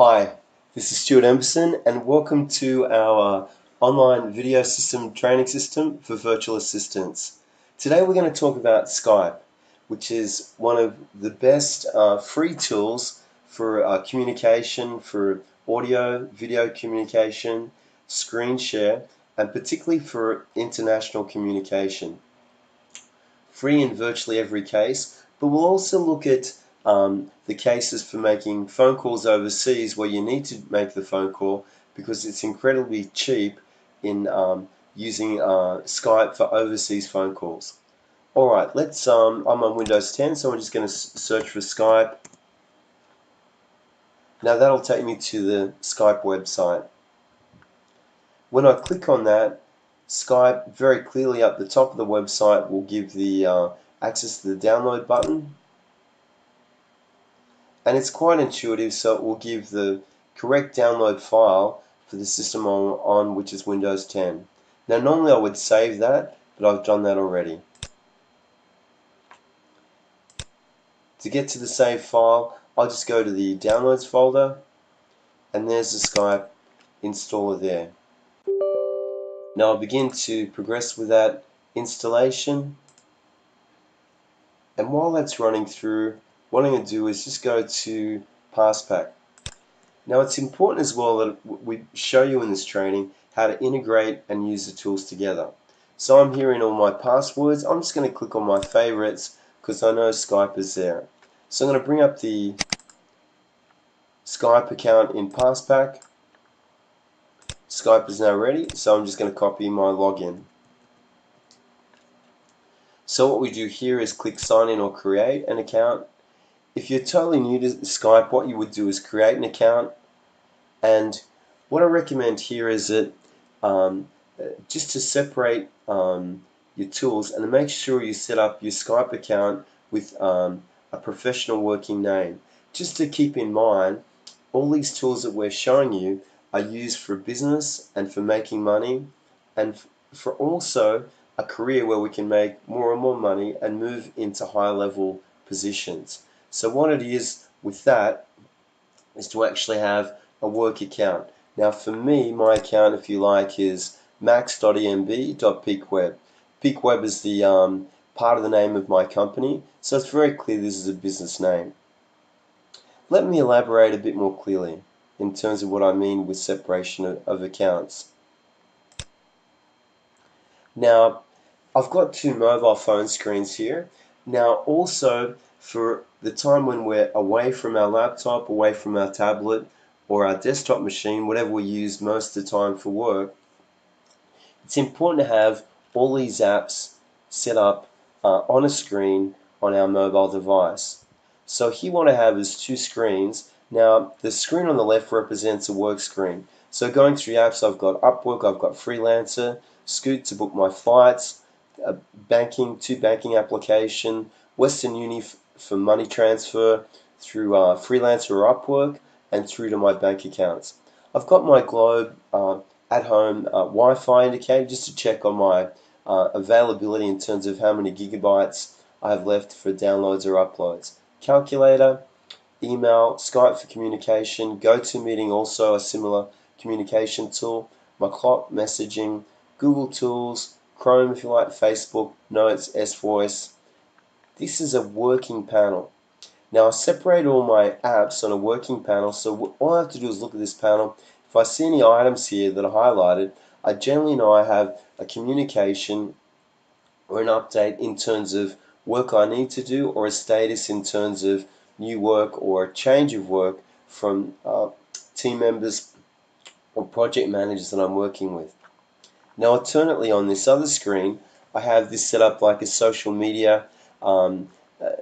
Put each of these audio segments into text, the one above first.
Hi, this is Stuart Emerson and welcome to our online video system training system for virtual assistants. Today we're going to talk about Skype, which is one of the best free tools for communication, for audio, video communication, screen share, and particularly for international communication. Free in virtually every case, but we'll also look at the cases for making phone calls overseas where you need to make the phone call because it's incredibly cheap in using Skype for overseas phone calls. Alright, I'm on Windows 10, so I'm just going to search for Skype. Now that'll take me to the Skype website. When I click on that, Skype very clearly up the top of the website will give the access to the download button, and it's quite intuitive, so it will give the correct download file for the system on which is Windows 10. Now normally I would save that, but I've done that already. To get to the save file, I'll just go to the downloads folder, and there's the Skype installer there. Now I'll begin to progress with that installation, and while that's running through, what I'm going to do is just go to PassPack. Now it's important as well that we show you in this training how to integrate and use the tools together. So I'm here in all my passwords. I'm just going to click on my favorites because I know Skype is there. So I'm going to bring up the Skype account in PassPack. Skype is now ready, so I'm just going to copy my login. So what we do here is click sign in or create an account. If you're totally new to Skype, what you would do is create an account, and what I recommend here is that just to separate your tools and to make sure you set up your Skype account with a professional working name. Just to keep in mind, all these tools that we're showing you are used for business and for making money, and for also a career where we can make more and more money and move into higher level positions. So what it is with that is to actually have a work account. Now for me, my account, if you like, is max.emb.peakweb. Peakweb is the part of the name of my company, so it's very clear this is a business name. Let me elaborate a bit more clearly in terms of what I mean with separation of accounts. Now, I've got two mobile phone screens here. Now, also for the time when we're away from our laptop, away from our tablet, or our desktop machine, whatever we use most of the time for work, it's important to have all these apps set up on a screen on our mobile device. So here what I have is two screens. Now the screen on the left represents a work screen. So going through apps, I've got Upwork, I've got Freelancer, Scoot to book my flights, banking application, Western Uni for money transfer through Freelancer or Upwork, and through to my bank accounts. I've got my Globe at home Wi-Fi indicator just to check on my availability in terms of how many gigabytes I have left for downloads or uploads. Calculator, email, Skype for communication, GoToMeeting, also a similar communication tool, my clock, messaging, Google Tools, Chrome if you like, Facebook, Notes, S-Voice. This is a working panel. Now I separate all my apps on a working panel, so all I have to do is look at this panel. If I see any items here that are highlighted, I generally know I have a communication or an update in terms of work I need to do, or a status in terms of new work or a change of work from team members or project managers that I'm working with. Now alternately on this other screen, I have this set up like a social media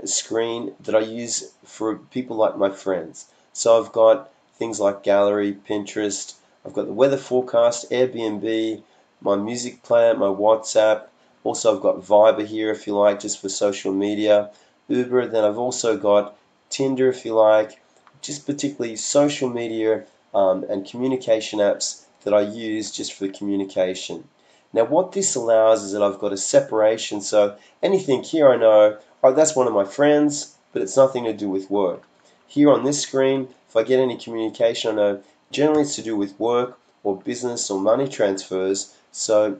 screen that I use for people like my friends. So I've got things like gallery, Pinterest, I've got the weather forecast, Airbnb, my music player, my WhatsApp. Also I've got Viber here if you like, just for social media, Uber. Then I've also got Tinder if you like, just particularly social media and communication apps that I use just for communication. Now what this allows is that I've got a separation, so anything here I know, oh, that's one of my friends, but it's nothing to do with work. Here on this screen, if I get any communication, I know generally it's to do with work or business or money transfers, so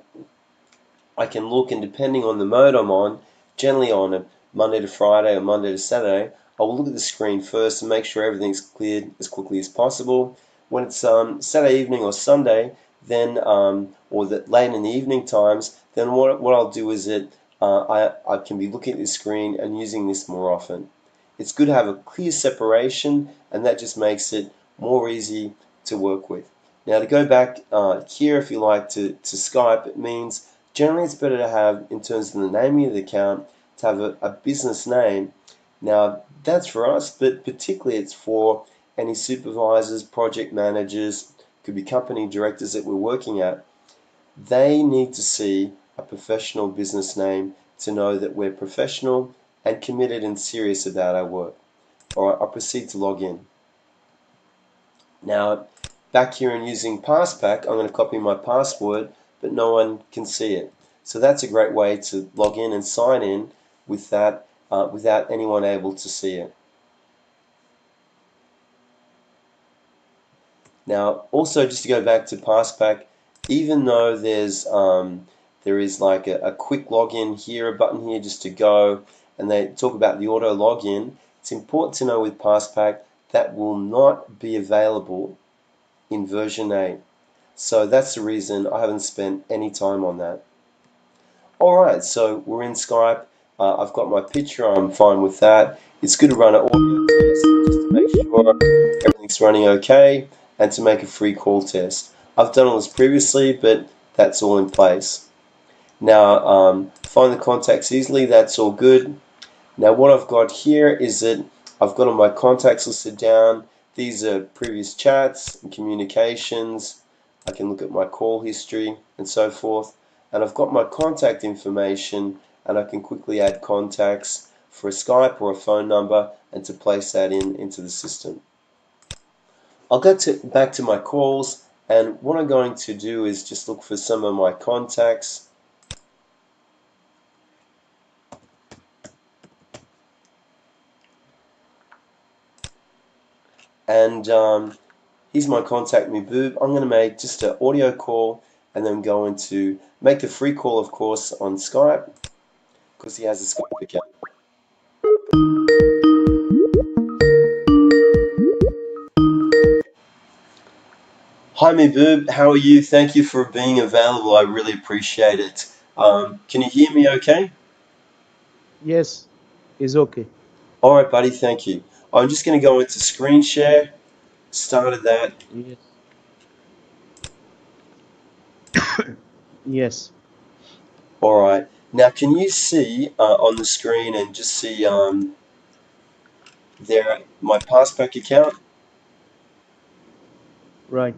I can look, and depending on the mode I'm on, generally on a Monday to Friday or Monday to Saturday, I will look at the screen first and make sure everything's cleared as quickly as possible. When it's Saturday evening or Sunday, then or late in the evening times, then what I'll do is that I can be looking at the screen and using this more often. It's good to have a clear separation, and that just makes it more easy to work with. Now to go back here, if you like, to Skype, it means generally it's better to have, in terms of the naming of the account, to have a business name. Now that's for us, but particularly it's for any supervisors, project managers, could be company directors that we're working at. They need to see a professional business name to know that we're professional and committed and serious about our work. Alright, I'll proceed to log in. Now, back here and using Passpack, I'm going to copy my password, but no one can see it. So that's a great way to log in and sign in with that without anyone able to see it. Now, also just to go back to Passpack, even though there is like a quick login here, a button here just to go, and they talk about the auto login, it's important to know with Passpack that will not be available in version 8. So that's the reason I haven't spent any time on that. Alright, so we're in Skype. I've got my picture, I'm fine with that. It's good to run an audio test just to make sure everything's running okay, and to make a free call test. I've done all this previously, but that's all in place. Now, find the contacts easily, that's all good. Now what I've got here is that I've got all my contacts listed down. These are previous chats and communications. I can look at my call history and so forth. And I've got my contact information, and I can quickly add contacts for a Skype or a phone number and to place that into the system. I'll go back to my calls, and what I'm going to do is just look for some of my contacts. And here's my contact me boob. I'm going to make just an audio call, and then I'm going to make a free call, of course, on Skype, because he has a Skype account. Hi, me boob. How are you? Thank you for being available. I really appreciate it. Can you hear me okay? Yes, is okay. All right, buddy. Thank you. I'm just going to go into screen share. Started that. Yes. Yes. All right. Now, can you see on the screen and just see there my Passback account? Right.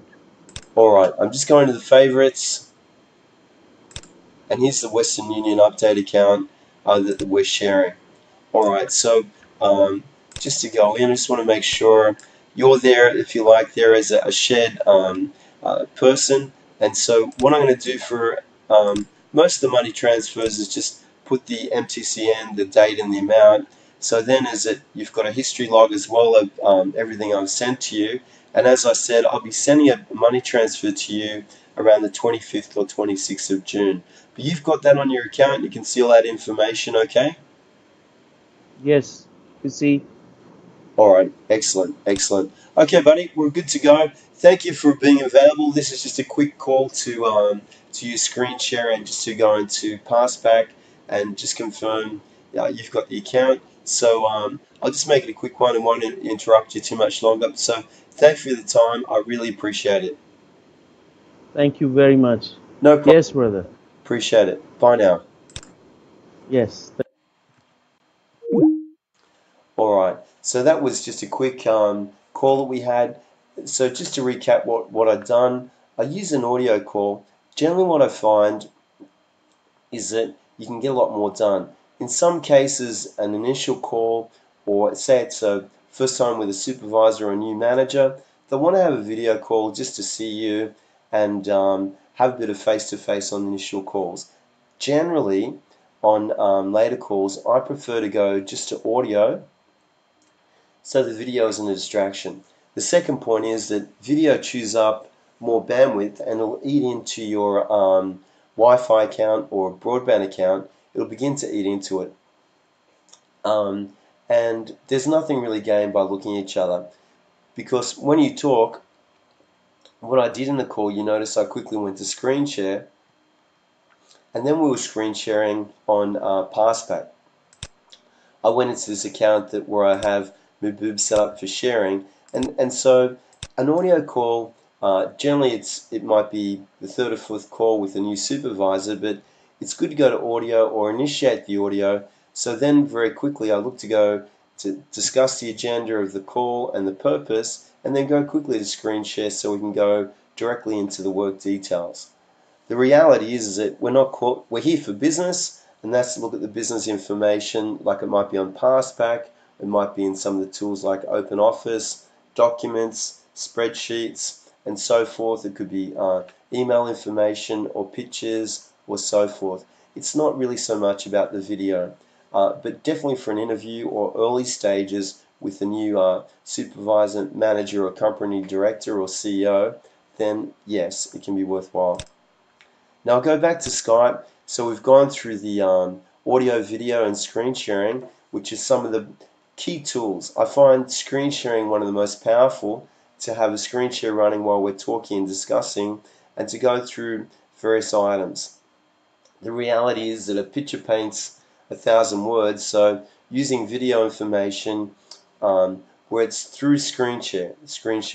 All right. I'm just going to the favorites, and here's the Western Union update account that we're sharing. Alright, so just to go in, I just want to make sure you're there, if you like, there as a shared person. And so what I'm going to do for most of the money transfers is just put the MTCN, the date and the amount. So then you've got a history log as well of everything I've sent to you. And as I said, I'll be sending a money transfer to you around the 25th or 26th of June. But you've got that on your account, you can see all that information, okay? Yes. You see, All right, excellent, excellent. Okay, buddy, we're good to go. Thank you for being available. This is just a quick call to use screen share and just to go into Passback and just confirm you've got the account. So I'll just make it a quick one and won't interrupt you too much longer. So thanks for the time. I really appreciate it. thank you very much. No problem. Yes, brother. Appreciate it. Bye now. Yes. All right. So that was just a quick call that we had. So just to recap what I've done, I use an audio call. Generally what I find is that you can get a lot more done. In some cases, an initial call, or say it's a first time with a supervisor or a new manager, they want to have a video call just to see you and have a bit of face-to-face on initial calls. Generally, on later calls, I prefer to go just to audio so the video isn't a distraction. The second point is that video chews up more bandwidth and it'll eat into your Wi-Fi account or broadband account. It'll begin to eat into it. And there's nothing really gained by looking at each other, because when you talk, what I did in the call, you notice I quickly went to screen share, and then we were screen sharing on Passback. I went into this account where I have Muboob set up for sharing, and so an audio call, generally it might be the third or fourth call with a new supervisor, but it's good to go to audio or initiate the audio. So then very quickly I look to go to discuss the agenda of the call and the purpose, and then go quickly to screen share so we can go directly into the work details. The reality is that we're here for business, and that's to look at the business information, like it might be on Passback, it might be in some of the tools like OpenOffice, documents, spreadsheets, and so forth. It could be email information or pictures or so forth. It's not really so much about the video, but definitely for an interview or early stages with a new supervisor, manager, or company director or CEO, then yes, it can be worthwhile. Now I'll go back to Skype. So we've gone through the audio, video, and screen sharing, which is some of the key tools. I find screen sharing one of the most powerful, to have a screen share running while we're talking and discussing, and to go through various items. The reality is that a picture paints 1,000 words, so using video information where it's through screen share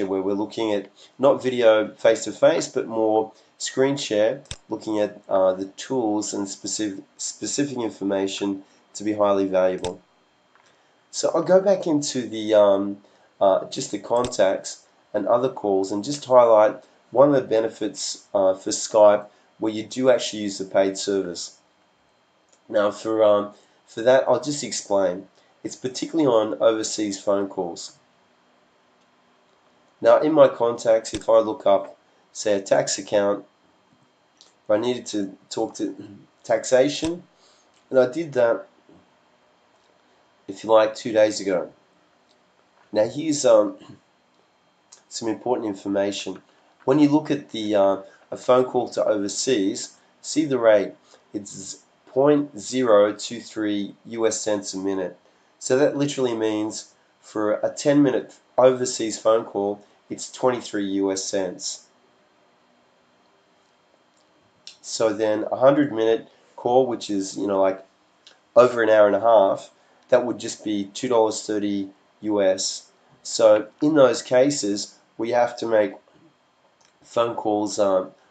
where we're looking at not video face to face, but more screen share, looking at the tools and specific information to be highly valuable. So I'll go back into the just the contacts and other calls, and just highlight one of the benefits for Skype where you do actually use the paid service. Now for that, I'll just explain. It's particularly on overseas phone calls. Now in my contacts, if I look up, say, a tax account, if I needed to talk to taxation, and I did that, if you like, 2 days ago. Now here's some important information. When you look at the a phone call to overseas, see the rate. It's 0.023 US cents a minute. So that literally means for a 10-minute overseas phone call, it's 23 US cents. So then a 100-minute call, which is, like over an hour and a half, that would just be $2.30 US. So in those cases, we have to make phone calls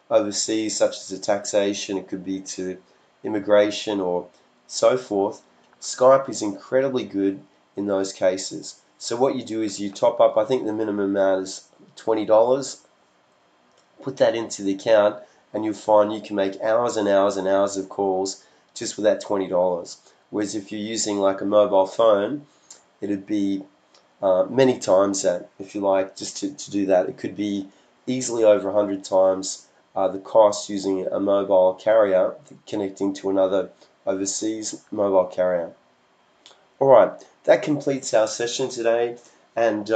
overseas, such as the taxation, it could be to immigration or so forth. Skype is incredibly good in those cases. So what you do is you top up, I think the minimum amount is $20, put that into the account, and you'll find you can make hours and hours and hours of calls just with that $20. Whereas if you're using like a mobile phone, it'd be many times that, if you like, just to do that. It could be easily over 100 times the cost using a mobile carrier connecting to another overseas mobile carrier. Alright, that completes our session today, and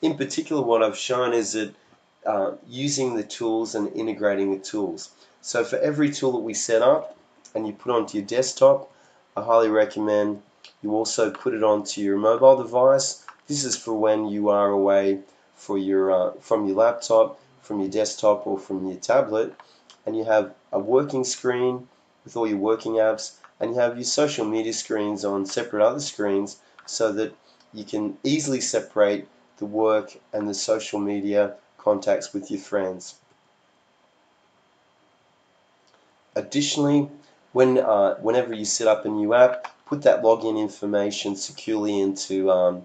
in particular what I've shown is that using the tools and integrating the tools. So for every tool that we set up and you put onto your desktop, I highly recommend you also put it onto your mobile device. This is for when you are away from your laptop, from your desktop, or from your tablet, and you have a working screen with all your working apps, and you have your social media screens on separate other screens, so that you can easily separate the work and the social media contacts with your friends. Additionally, whenever you set up a new app, put that login information securely into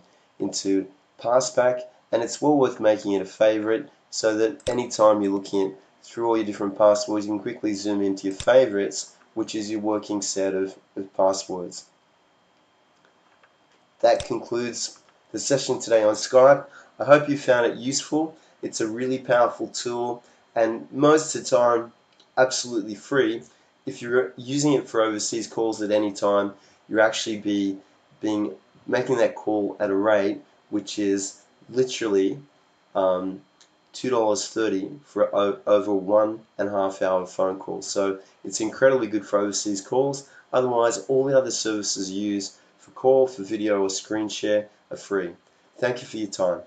Passback, and it's well worth making it a favorite, so that anytime you're looking at through all your different passwords, you can quickly zoom into your favorites, which is your working set of passwords. That concludes the session today on Skype. I hope you found it useful. It's a really powerful tool, and most of the time absolutely free. If you're using it for overseas calls at any time, you're actually making that call at a rate which is literally $2.30 for over 1.5 hour phone call. So it's incredibly good for overseas calls. Otherwise, all the other services used for call, for video, or screen share are free. Thank you for your time.